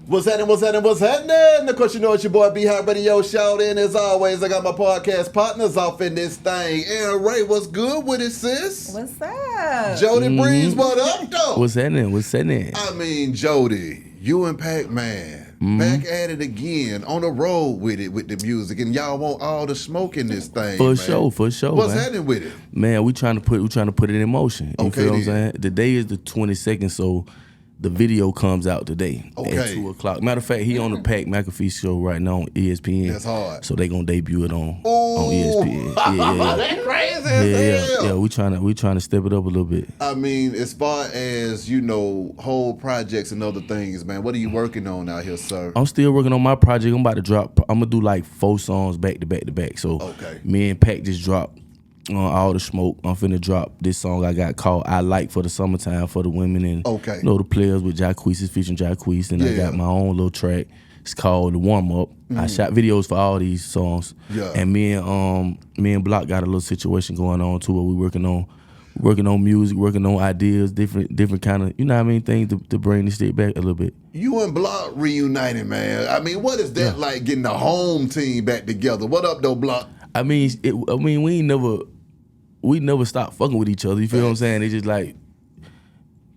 What's happening? Of course, you know it's your boy B-Hot Radio Shout in. As always, I got my podcast partners off in this thing. Erin Rae, what's good with it, sis? What's up? Jody Breeze, what up, though? What's happening? I mean, Jody, you and Pac-Man, back at it again, on the road with it, with the music, and y'all want all the smoke in this thing, For man. sure. What's man. happening with it? Man, we trying to put it in motion. You feel what I'm saying? The day is the 22nd, so the video comes out today at 2:00. Matter of fact, he on the Pat McAfee show right now on ESPN. That's hard. So they gonna debut it on ESPN. Yeah. That's crazy as hell. Yeah. We trying to step it up a little bit. I mean, as far as, you know, whole projects and other things, man, what are you working on out here, sir? I'm still working on my project. I'm about to drop. I'm gonna do like 4 songs back to back. So me and Pac just dropped All the Smoke. I'm finna drop this song I got called I Like for the summertime for the women and you know the players with Jacquees, featuring Jacquees, and I got my own little track. It's called The Warm Up. I shot videos for all these songs. And me and Block got a little situation going on too where we working on music, working on ideas, different kind of, you know what I mean, things to bring this shit back a little bit. You and Block reunited, man. I mean, what is that like getting the home team back together? What up though, Block? I mean, we never stopped fucking with each other. You feel what I'm saying? It's just like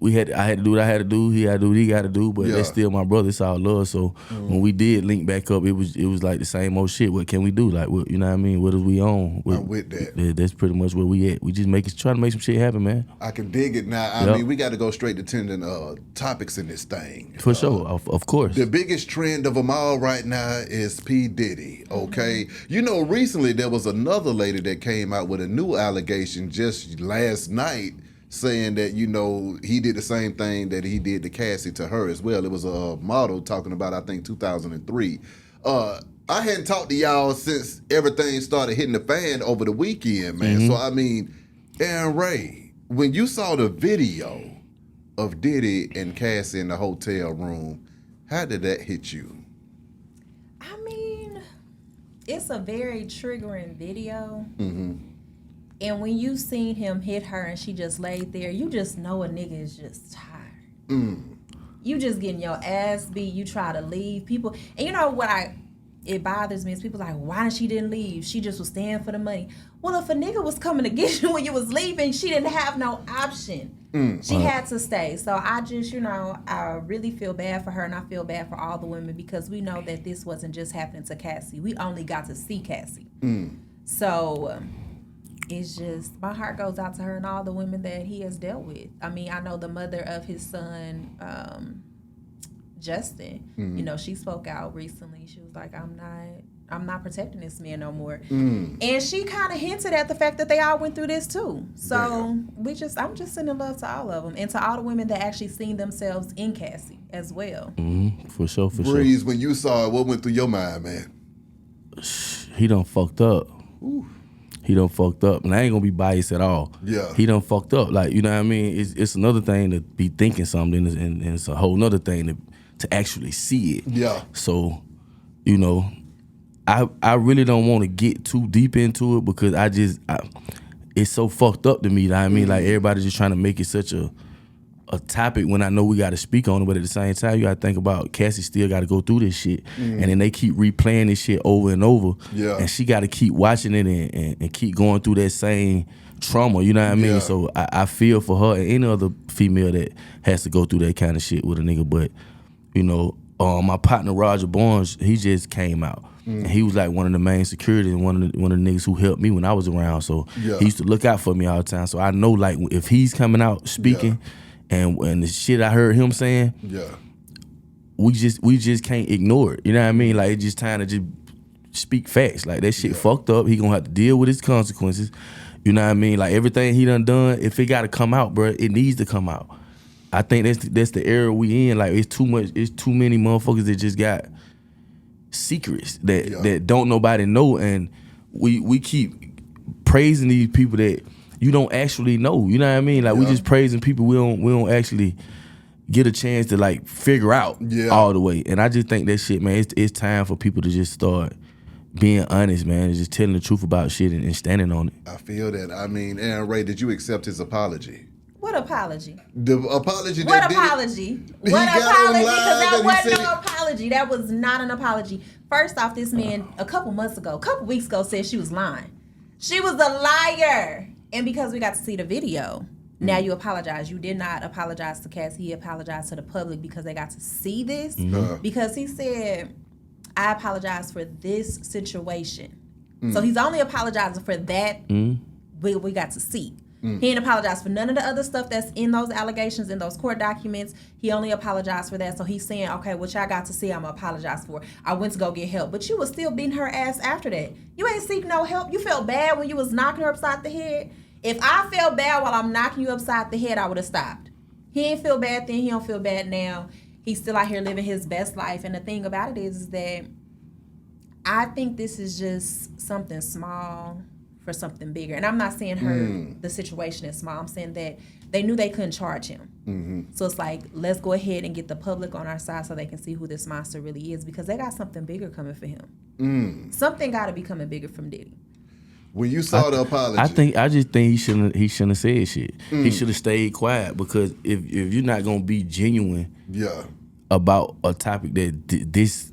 I had to do what I had to do. He had to do what he got to do. But that's still my brother. It's all love. So when we did link back up, it was like the same old shit. What can we do? Like, what, you know what I mean? What is we on? I'm with that. That's pretty much where we at. We just trying to make some shit happen, man. I can dig it now. I mean, we got to go straight to trending topics in this thing. For sure, of course. The biggest trend of them all right now is P. Diddy, okay? You know, recently there was another lady that came out with a new allegation just last night saying that, you know, he did the same thing that he did to Cassie to her as well. It was a model talking about, I think, 2003. I hadn't talked to y'all since everything started hitting the fan over the weekend, man. So, I mean, Erin Rae, when you saw the video of Diddy and Cassie in the hotel room, how did that hit you? I mean, it's a very triggering video. And when you seen him hit her and she just laid there, you just know a nigga is just tired. You just getting your ass beat. You try to leave people. And you know what it bothers me is people like, why she didn't leave? She just was staying for the money. Well, if a nigga was coming to get you when you was leaving, she didn't have no option. She had to stay. So I just, you know, I really feel bad for her and I feel bad for all the women because we know that this wasn't just happening to Cassie. We only got to see Cassie. So it's just, my heart goes out to her and all the women that he has dealt with. I mean, I know the mother of his son, Justin, you know, she spoke out recently. She was like, I'm not protecting this man no more. And she kind of hinted at the fact that they all went through this too. So I'm just sending love to all of them and to all the women that actually seen themselves in Cassie as well. For sure. Breeze, when you saw it, what went through your mind, man? He done fucked up. He done fucked up, and I ain't gonna be biased at all. He done fucked up. Like, you know what I mean? It's another thing to be thinking something, and it's a whole nother thing to actually see it. So, you know, I really don't want to get too deep into it because it's so fucked up to me. You know what I mean? Like, everybody's just trying to make it such a topic when I know we got to speak on it, but at the same time, you got to think about Cassie still got to go through this shit, and then they keep replaying this shit over and over, and she got to keep watching it and keep going through that same trauma, you know what I mean? So I feel for her and any other female that has to go through that kind of shit with a nigga, but, you know, my partner Roger Barnes, he just came out. And he was like one of the main security and one of the niggas who helped me when I was around, so he used to look out for me all the time, so I know, like, if he's coming out speaking, and the shit I heard him saying, we just can't ignore it. You know what I mean? Like, it's just time to just speak facts. Like, that shit fucked up. He gonna have to deal with his consequences. You know what I mean? Like, everything he done, if it gotta come out, bro, it needs to come out. I think that's the era we in. Like, it's too many motherfuckers that just got secrets that don't nobody know, and we keep praising these people that you don't actually know. You know what I mean? Like, we just praising people we don't actually get a chance to, like, figure out all the way. And I just think that shit, man, it's time for people to just start being honest, man, and just telling the truth about shit and standing on it. I feel that. I mean, Erin Rae, did you accept his apology? What apology? The apology. What apology? What apology? Because that wasn't no apology. apology. That was not an apology. First off, this man a couple weeks ago said she was lying. She was a liar. And because we got to see the video, now you apologize. You did not apologize to Cass. He apologized to the public because they got to see this. Because he said, I apologize for this situation. So he's only apologizing for that we got to see. He didn't apologize for none of the other stuff that's in those allegations, in those court documents. He only apologized for that. So he's saying, okay, what y'all got to see, I'm going to apologize for. I went to go get help. But you was still beating her ass after that. You ain't seek no help. You felt bad when you was knocking her upside the head. If I felt bad while I'm knocking you upside the head, I would have stopped. He ain't feel bad then. He don't feel bad now. He's still out here living his best life. And the thing about it is that I think this is just something small for something bigger. And I'm not saying the situation is small. I'm saying that they knew they couldn't charge him. So it's like, let's go ahead and get the public on our side so they can see who this monster really is, because they got something bigger coming for him. Something got to be coming bigger from Diddy. When you saw the apology, I just think he shouldn't have said shit. He should have stayed quiet, because if you're not gonna be genuine about a topic that this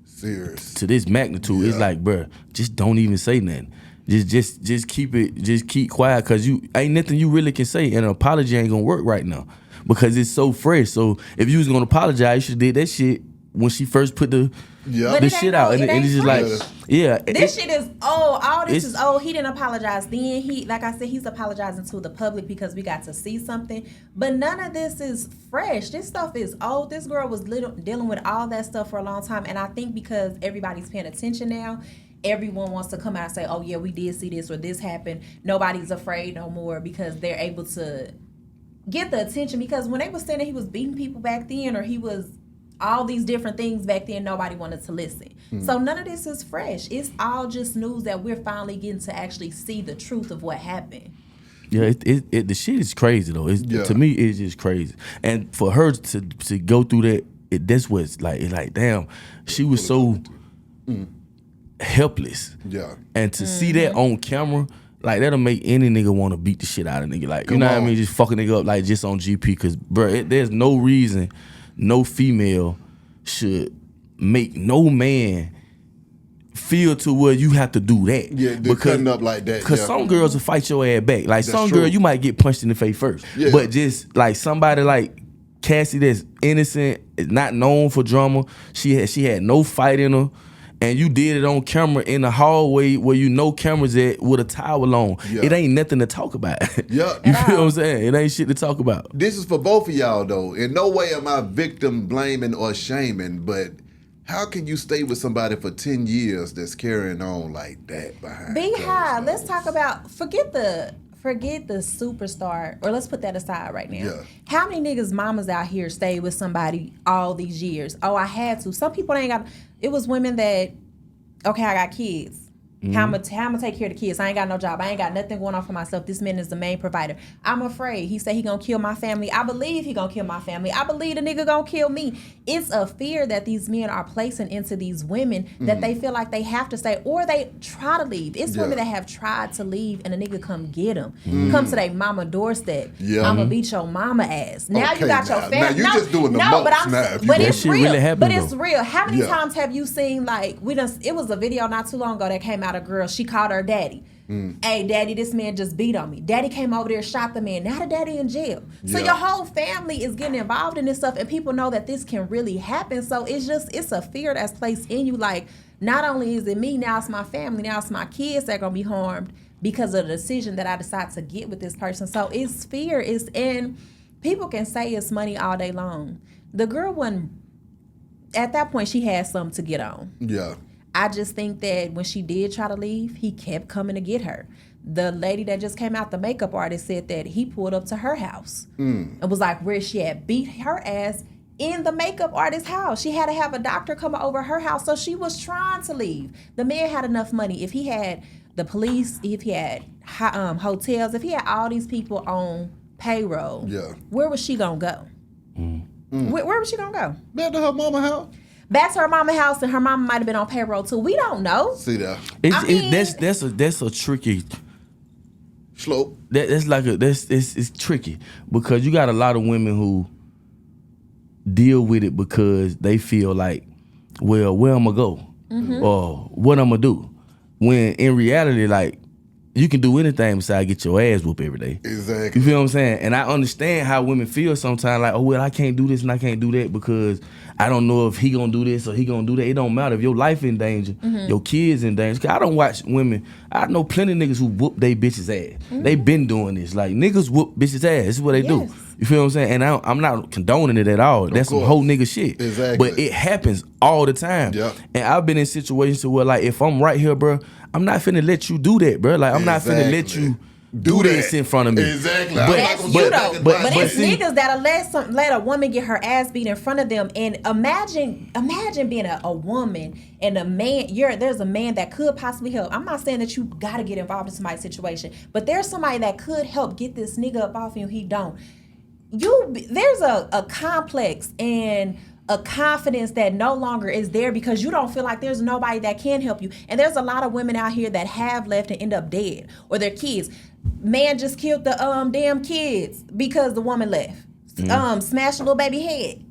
serious to this magnitude, it's like, bruh, just don't even say nothing. Just keep quiet, because you ain't nothing you really can say, and an apology ain't gonna work right now because it's so fresh. So if you was gonna apologize, you should did that shit when she first put the shit out, and it's just like, this shit is old. All this is old. He didn't apologize then. He, like I said, he's apologizing to the public because we got to see something. But none of this is fresh. This stuff is old. This girl was dealing with all that stuff for a long time, and I think because everybody's paying attention now, everyone wants to come out and say, oh yeah, we did see this or this happened. Nobody's afraid no more because they're able to get the attention. Because when they were saying that he was beating people back then, or he was all these different things back then, nobody wanted to listen. So none of this is fresh. It's all just news that we're finally getting to actually see the truth of what happened. Yeah, the shit is crazy though. To me, it's just crazy. And for her to go through that, that's what's like damn, she was so helpless. Yeah. And to see that on camera, like, that'll make any nigga want to beat the shit out of nigga. Like, you know what I mean? Just fucking nigga up, like, just on GP. Because, bro, there's no reason no female should make no man feel to where you have to do that. Yeah, they're cutting up like that. Because some girls will fight your ass back. Like, some girl, you might get punched in the face first. Yeah. But just, like, somebody like Cassie that's innocent, is not known for drama, she had no fight in her, and you did it on camera in the hallway where you know cameras at with a towel on. Yeah. It ain't nothing to talk about. Yeah. You feel what I'm saying? It ain't shit to talk about. This is for both of y'all, though. In no way am I victim blaming or shaming, but how can you stay with somebody for 10 years that's carrying on like that behind? B-High, let's talk about, forget the superstar, or let's put that aside right now. Yeah. How many niggas mamas out here stayed with somebody all these years? Oh, I had to. Some people ain't got, it was women that, okay, I got kids. How I'm gonna take care of the kids? I ain't got no job. I ain't got nothing going on for myself. This man is the main provider. I'm afraid. He said he gonna kill my family. I believe he gonna kill my family. I believe the nigga gonna kill me. It's a fear that these men are placing into these women that they feel like they have to stay, or they try to leave. It's women that have tried to leave and a nigga come get them. Come to their mama doorstep. Yeah. I'm gonna beat your mama ass. Now you got your family. Now you just doing the most now. But it's real. Really happened, but it's real. How many times have you seen, like, it was a video not too long ago that came out. A girl, she called her daddy. Hey, daddy, this man just beat on me. Daddy came over there, shot the man. Now the daddy in jail. So your whole family is getting involved in this stuff, and people know that this can really happen. So it's a fear that's placed in you. Like, not only is it me, now it's my family, now it's my kids that are gonna be harmed because of the decision that I decide to get with this person. So it's fear. And people can say it's money all day long. The girl wasn't, at that point, she had something to get on. Yeah. I just think that when she did try to leave, he kept coming to get her. The lady that just came out, the makeup artist, said that he pulled up to her house and was like, where she had beat her ass in the makeup artist's house. She had to have a doctor come over her house, so she was trying to leave. The man had enough money. If he had the police, if he had hotels, if he had all these people on payroll, where was she gonna go? Where was she gonna go? Back to her mama house. Back to her mama house, and her mama might have been on payroll too. We don't know. See that? That's a tricky slope. It's tricky because you got a lot of women who deal with it because they feel like, well, where I'm gonna go or what I'm gonna do. When in reality, like, you can do anything besides get your ass whooped every day. Exactly. You feel what I'm saying? And I understand how women feel sometimes, like, oh, well, I can't do this and I can't do that because I don't know if he gonna do this or he gonna do that. It don't matter. If your life in danger, your kids in danger. 'Cause I don't watch women. I know plenty of niggas who whoop they bitches ass. They been doing this. Like, niggas whoop bitches ass. This is what they do. You feel what I'm saying? And I'm not condoning it at all. That's some whole nigga shit. Exactly. But it happens all the time. Yep. And I've been in situations where, like, if I'm right here, bro, I'm not finna let you do that, bro. Like, I'm not finna let you do this in front of me. Exactly. But it's see, niggas that'll let a woman get her ass beat in front of them. And imagine being a woman and a man. There's a man that could possibly help. I'm not saying that you gotta get involved in somebody's situation, but there's somebody that could help get this nigga up off you. He don't. There's a complex and a confidence that no longer is there because you don't feel like there's nobody that can help you. And there's a lot of women out here that have left and end up dead, or their kids. Man just killed the damn kids because the woman left. Smashed a little baby head.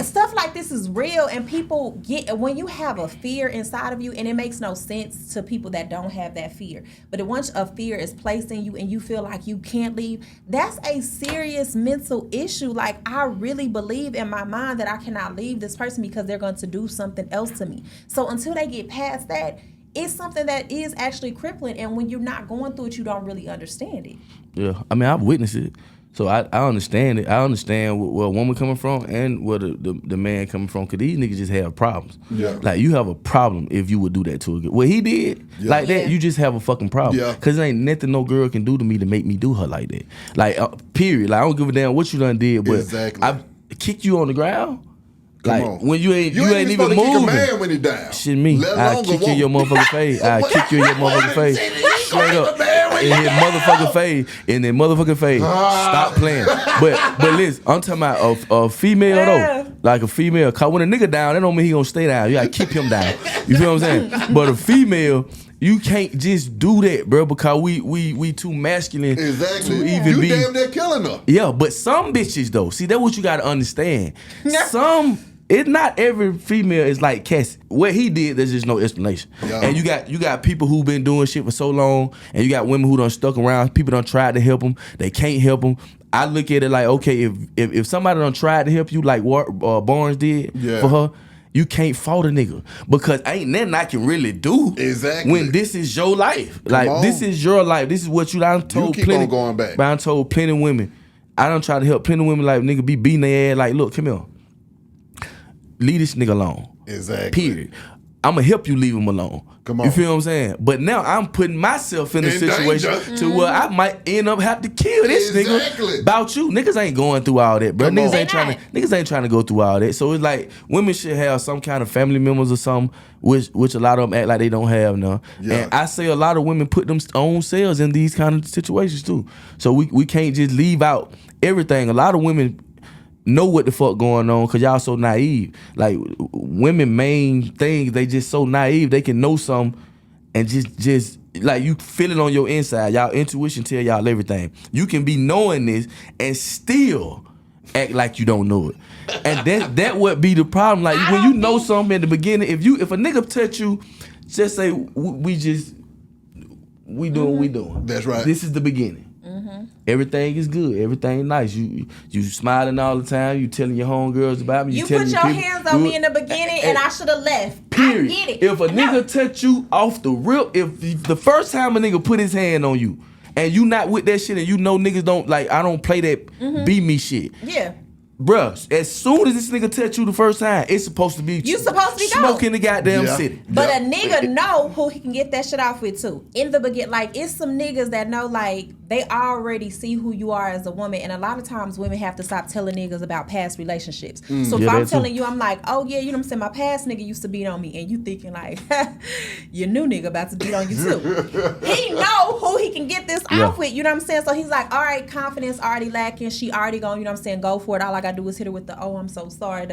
Stuff like this is real, and people get, when you have a fear inside of you, and it makes no sense to people that don't have that fear. But once a fear is placed in you and you feel like you can't leave, that's a serious mental issue. Like, I really believe in my mind that I cannot leave this person because they're going to do something else to me. So until they get past that, it's something that is actually crippling, and when you're not going through it, you don't really understand it. Yeah, I mean, I've witnessed it. So I understand it. I understand where a woman coming from and where the man coming from, because these niggas just have problems. Yeah. Like, you have a problem if you would do that to a girl. What he did, like that, you just have a fucking problem. Yeah. Because there ain't nothing no girl can do to me to make me do her like that. Like, period. Like, I don't give a damn what you done did, but Exactly. I kick you on the ground. Come Like, on. when you ain't even supposed to moving. kick a man when he down. Shit, me. I kick you in your motherfucking face. I kick you in your motherfucking face. Straight up. In his motherfucking face. In their motherfucking face. Stop playing. But listen, I'm talking about a female though. Like a female. Cause when a nigga down, that don't mean he gonna stay down. You gotta keep him down. You feel what I'm saying? But a female, you can't just do that, bro, because we too masculine to even be. You damn near killing her. Yeah, but some bitches though, see, that's what you gotta understand. It's not every female is like Cassie. What he did, there's just no explanation. Yeah. And you got people who been doing shit for so long, and you got women who done stuck around. People done tried to help them, they can't help them. I look at it like, okay, if somebody done tried to help you, like what Barnes did for her, you can't fault a nigga, because ain't nothing I can really do. Exactly. When this is your life, like this is your life. This is what you done told. You keep on going back. But I told plenty of women. I done tried to help plenty of women, like, nigga be beating their ass. Like, look, come here. Leave this nigga alone. Exactly. Period. I'ma help you leave him alone. Come on. You feel what I'm saying? But now I'm putting myself in a situation to where I might end up have to kill this nigga about you. Niggas ain't going through all that, bro. Niggas ain't trying to go through all that. So it's like women should have some kind of family members or something, which a lot of them act like they don't have now. Yeah. And I say a lot of women put them own selves in these kind of situations too. So we can't just leave out everything. A lot of women know what the fuck going on because y'all so naive. Like, women main things, they just so naive. They can know something and just like, you feel it on your inside. Y'all intuition tell y'all everything. You can be knowing this and still act like you don't know it. And that would be the problem. Like, when you know something in the beginning, if a nigga touch you, just say we doing what we doing. That's right. This is the beginning. Everything is good. Everything nice. You smiling all the time. You telling your homegirls about me. You put your hands on me in the beginning, and I should have left. Period. I get it. If a nigga touch you off the rip, if the first time a nigga put his hand on you, and you not with that shit, and you know niggas don't, like, I don't play that be me shit. Yeah. Bruh, as soon as this nigga touch you the first time, it's supposed to be you supposed to be smoking the goddamn city. But a nigga know who he can get that shit off with too. In the beginning, like, it's some niggas that know, like, they already see who you are as a woman, and a lot of times women have to stop telling niggas about past relationships. So if I'm telling you, I'm like, oh yeah, you know what I'm saying, my past nigga used to beat on me, and you thinking like, your new nigga about to beat on you too. He know who he can get this off with, you know what I'm saying? So he's like, all right, confidence already lacking, she already gone, you know what I'm saying, go for it. All I gotta do is hit her with the, oh, I'm so sorry,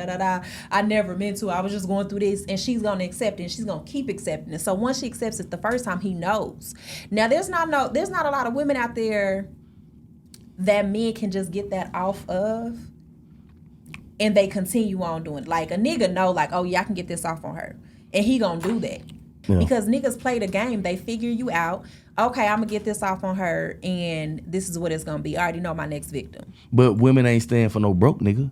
I never meant to, I was just going through this, and she's gonna accept it, and she's gonna keep accepting it. So once she accepts it the first time, he knows. Now there's not a lot of women out there that men can just get that off of. and they continue on doing it. Like a nigga know, like, oh yeah, I can get this off on her, and he gonna do that. Yeah. Because niggas play the game. They figure you out. Okay, I'm going to get this off on her, and this is what it's going to be. I already know my next victim. But women ain't staying for no broke nigga.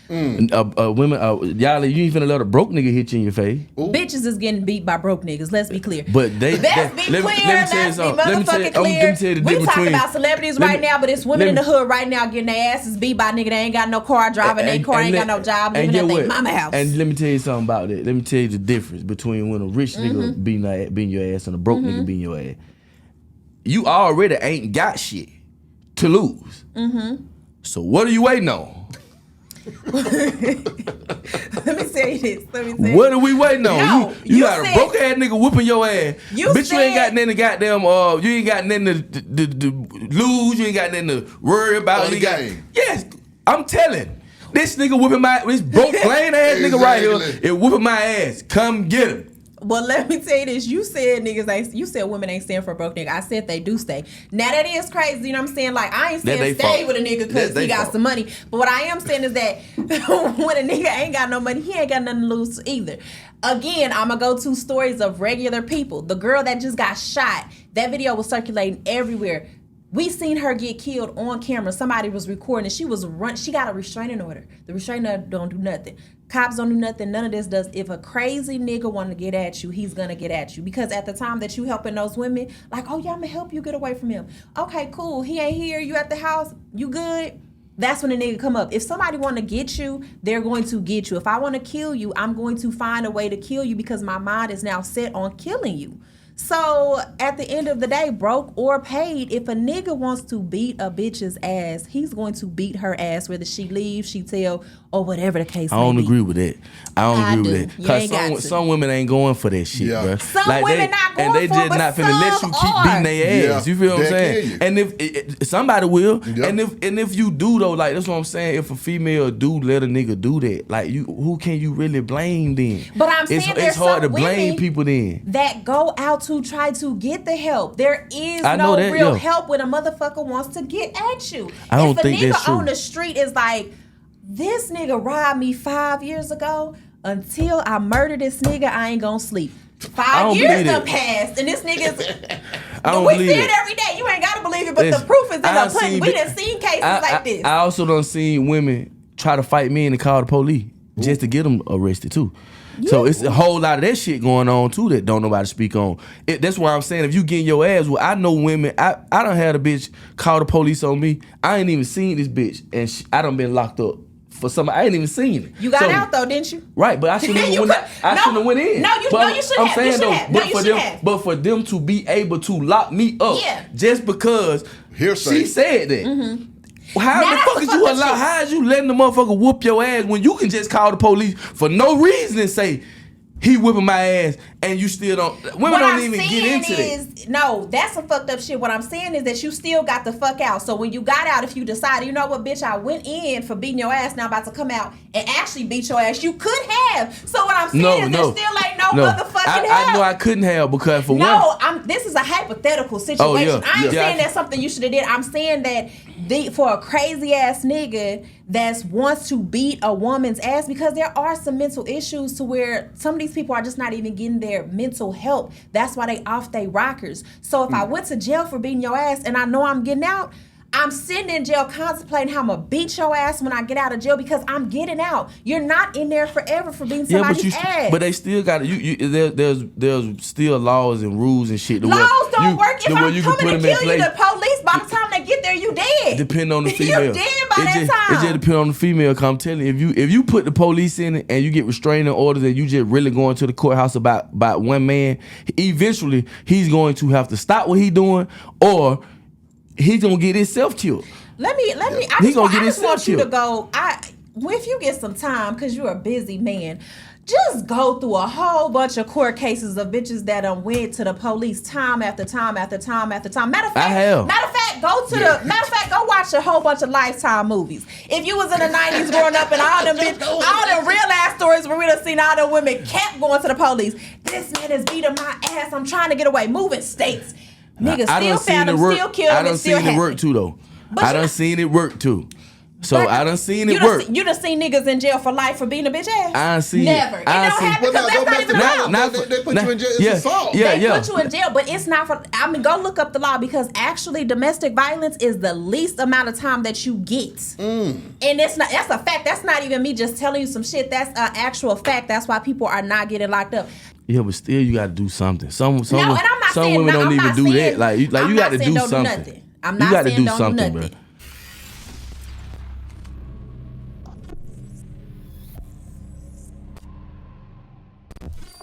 Women, y'all, you ain't finna let a broke nigga hit you in your face. Ooh. Bitches is getting beat by broke niggas. Let's be clear. But let me tell you something. We talking about celebrities right now, but it's women in the hood right now getting their asses beat by nigga that ain't got no car, driving their car, ain't got no job, living at their mama house. And let me tell you something about that. Let me tell you the difference between when a rich nigga beating your ass and a broke nigga beating your ass. You already ain't got shit to lose. So what are you waiting on? Let me tell you this. What are we waiting on? No, you got a broke ass nigga whooping your ass. Bitch, you ain't got nothing to goddamn. You ain't got nothing to lose. You ain't got nothing to worry about. Yes, I'm telling. This nigga whooping this broke plain ass nigga right here is whooping my ass. Come get him. Well, let me tell you this. You said women ain't staying for a broke nigga. I said they do stay. Now that is crazy. You know what I'm saying? Like, I ain't saying stay with a nigga because he got some money. But what I am saying is that when a nigga ain't got no money, he ain't got nothing to lose either. Again, I'm going to go to stories of regular people. The girl that just got shot, that video was circulating everywhere. We seen her get killed on camera. Somebody was recording and she got a restraining order. The restraining order don't do nothing. Cops don't do nothing. None of this does. If a crazy nigga want to get at you, he's going to get at you. Because at the time that you helping those women, like, oh yeah, I'm going to help you get away from him. Okay, cool. He ain't here. You at the house. You good? That's when the nigga come up. If somebody want to get you, they're going to get you. If I want to kill you, I'm going to find a way to kill you because my mind is now set on killing you. So at the end of the day, broke or paid, if a nigga wants to beat a bitch's ass, he's going to beat her ass, whether she leaves, she tell, or whatever the case may be. I don't agree with that. I don't agree with that. Because some women ain't going for that shit, bro. Some women not going for it, but some are. And they just not finna let you keep beating their ass. You feel what I'm saying? And if somebody will, and if you do though, like that's what I'm saying. If a female do let a nigga do that, like who can you really blame then? But I'm saying it's hard to blame people then that go out to try to get the help. There is no real help when a motherfucker wants to get at you. I don't think that's true. If a nigga on the street is like, this nigga robbed me 5 years ago, until I murder this nigga, I ain't gonna sleep. 5 years done passed, and this nigga's. We see it every day. You ain't gotta believe it, but the proof is in the pudding. We done seen cases like this. I also done seen women try to fight men and call the police just to get them arrested too. Yeah. So it's a whole lot of that shit going on too that don't nobody speak on. That's why I'm saying if you getting your ass, well, I know women. I done had a bitch call the police on me. I ain't even seen this bitch, and I done been locked up for something. I ain't even seen it. You got out though, didn't you? Right, but I shouldn't have went in. No, you should have. But for them to be able to lock me up, just because she said that. Mm-hmm. How the fuck is you allow? How is you letting the motherfucker whoop your ass when you can just call the police for no reason and say he whipping my ass and you still don't? Women don't even get into that. No, that's some fucked up shit. What I'm saying is that you still got the fuck out. So when you got out, if you decided, you know what, bitch, I went in for beating your ass, now I'm about to come out and actually beat your ass, you could have. So what I'm saying is there still ain't no motherfucking help. I know I couldn't have because for one. This is a hypothetical situation. I ain't saying that's something you should have did. I'm saying that for a crazy ass nigga that wants to beat a woman's ass, because there are some mental issues to where some of these people are just not even getting their mental help. That's why they off they rockers. So if I went to jail for beating your ass and I know I'm getting out, I'm sitting in jail contemplating how I'm going to beat your ass when I get out of jail because I'm getting out. You're not in there forever for beating somebody's ass. But they still got there's still laws and rules and shit. Laws don't work. If I'm coming to kill you, the police, by the time they get there, you dead. Depend on the female. You dead by that time. It just depends on the female. Cause I'm telling you, if you put the police in it and you get restraining orders and you just really going to the courthouse about one man, eventually he's going to have to stop what he's doing or he's gonna get himself killed. Let me. I just want you to go. If you get some time, because you're a busy man, just go through a whole bunch of court cases of bitches that went to the police time after time after time after time. Matter of fact, go watch a whole bunch of Lifetime movies. If you was in the 90s growing up and all them real ass stories where we done seen all them women kept going to the police. This man is beating my ass. I'm trying to get away. Moving states. Niggas still found him, still killed him, I done seen it work too, though. I done seen it work too. So I done seen it work. You done seen niggas in jail for life for being a bitch ass? I see Never. It don't happen because that's not even law. They put you in jail. It's assault. They put you in jail, but it's not for. I mean, go look up the law because actually domestic violence is the least amount of time that you get, and it's not. That's a fact. That's not even me just telling you some shit. That's an actual fact. That's why people are not getting locked up. Yeah, but still, you got to do something. Some and I'm not some saying, women don't even do saying, that. Like you got to do something. I'm not saying don't do nothing.